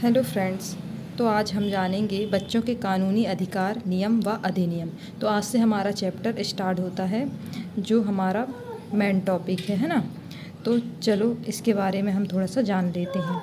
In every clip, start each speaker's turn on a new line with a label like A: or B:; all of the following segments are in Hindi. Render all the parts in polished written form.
A: Hello friends. तो आज हम जानेंगे बच्चों के कानूनी अधिकार, नियम व अधिनियम। तो आज से हमारा चैप्टर स्टार्ट होता है, जो हमारा मेन टॉपिक है ना। तो चलो इसके बारे में हम थोड़ा सा जान लेते हैं।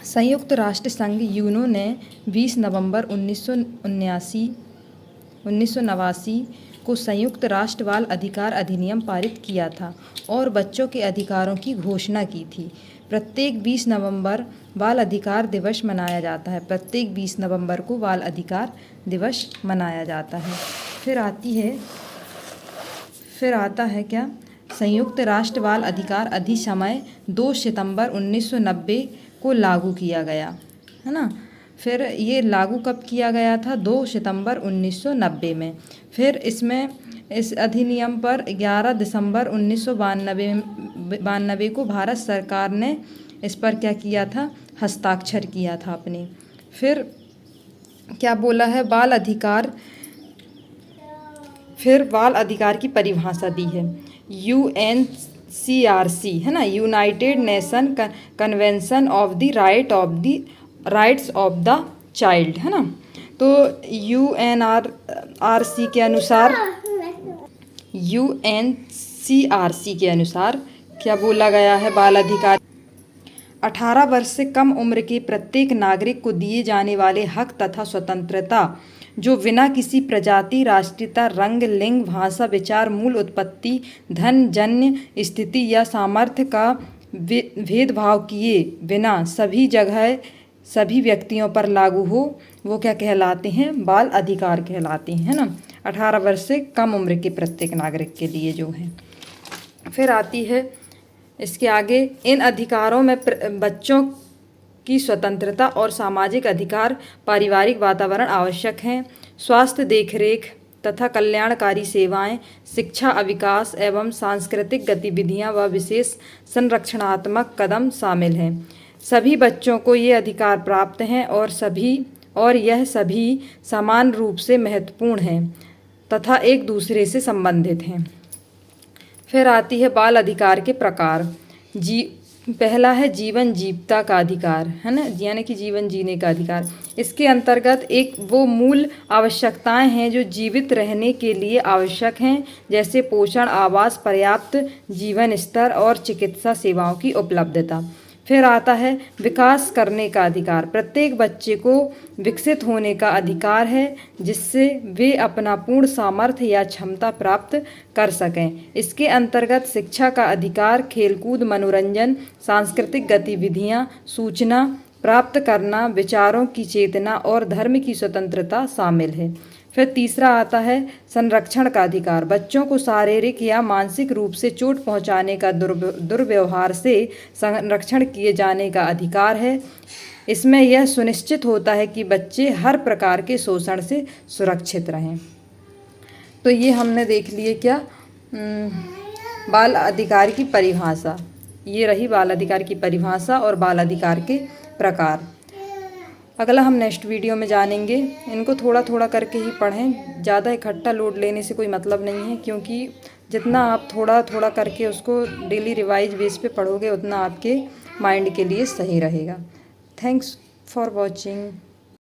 A: संयुक्त राष्ट्र संघ यूनो ने 20 नवंबर 1989 को संयुक्त राष्ट्र बाल अधिकार अधिनियम पारित किया था और बच्चों के अधिकारों की घोषणा की थी। प्रत्येक 20 नवंबर बाल अधिकार दिवस मनाया जाता है। प्रत्येक 20 नवंबर को बाल अधिकार दिवस मनाया जाता है। फिर आता है क्या, संयुक्त राष्ट्र बाल अधिकार अधिसमय 2 सितंबर 1990 को लागू किया गया, है ना। फिर ये लागू कब किया गया था? 2 सितंबर 1990 में। फिर इस अधिनियम पर 11 दिसंबर 1992 को भारत सरकार ने इस पर क्या किया था? हस्ताक्षर किया था अपने। फिर क्या बोला है? बाल अधिकार की परिभाषा दी है। UNCRC, है ना, United nation convention of the rights of the child, है ना। तो यूएनसीआरसी के अनुसार क्या बोला गया है? बाल अधिकार 18 वर्ष से कम उम्र के प्रत्येक नागरिक को दिए जाने वाले हक तथा स्वतंत्रता, जो बिना किसी प्रजाति, राष्ट्रीयता, रंग, लिंग, भाषा, विचार, मूल उत्पत्ति, धन, जन्य स्थिति या सामर्थ्य का भेदभाव किए बिना सभी जगह सभी व्यक्तियों पर लागू हो, वो क्या कहलाते हैं? बाल अधिकार कहलाते हैं, ना। 18 वर्ष से कम उम्र के प्रत्येक नागरिक के लिए जो है। फिर आती है इसके आगे, इन अधिकारों में बच्चों की स्वतंत्रता और सामाजिक अधिकार, पारिवारिक वातावरण आवश्यक हैं, स्वास्थ्य देखरेख तथा कल्याणकारी सेवाएं, शिक्षा, विकास एवं सांस्कृतिक गतिविधियां व विशेष संरक्षणात्मक कदम शामिल हैं। सभी बच्चों को ये अधिकार प्राप्त हैं और यह सभी समान रूप से महत्वपूर्ण हैं तथा एक दूसरे से संबंधित हैं। फिर आती है बाल अधिकार के प्रकार। पहला है जीवन जीवता का अधिकार, है ना, यानी कि जीवन जीने का अधिकार। इसके अंतर्गत वो मूल आवश्यकताएं हैं जो जीवित रहने के लिए आवश्यक हैं, जैसे पोषण, आवास, पर्याप्त जीवन स्तर और चिकित्सा सेवाओं की उपलब्धता। फिर आता है विकास करने का अधिकार। प्रत्येक बच्चे को विकसित होने का अधिकार है, जिससे वे अपना पूर्ण सामर्थ्य या क्षमता प्राप्त कर सकें। इसके अंतर्गत शिक्षा का अधिकार, खेलकूद, मनोरंजन, सांस्कृतिक गतिविधियां, सूचना प्राप्त करना, विचारों की चेतना और धर्म की स्वतंत्रता शामिल है। फिर तीसरा आता है संरक्षण का अधिकार। बच्चों को शारीरिक या मानसिक रूप से चोट पहुंचाने का दुर्व्यवहार से संरक्षण किए जाने का अधिकार है। इसमें यह सुनिश्चित होता है कि बच्चे हर प्रकार के शोषण से सुरक्षित रहें। तो ये हमने देख लिए क्या, बाल अधिकार की परिभाषा। ये रही बाल अधिकार की परिभाषा और बाल अधिकार के प्रकार। अगला हम नेक्स्ट वीडियो में जानेंगे। इनको थोड़ा थोड़ा करके ही पढ़ें, ज़्यादा इकट्ठा लोड लेने से कोई मतलब नहीं है, क्योंकि जितना आप थोड़ा थोड़ा करके उसको डेली रिवाइज बेस पे पढ़ोगे, उतना आपके माइंड के लिए सही रहेगा। Thanks for watching.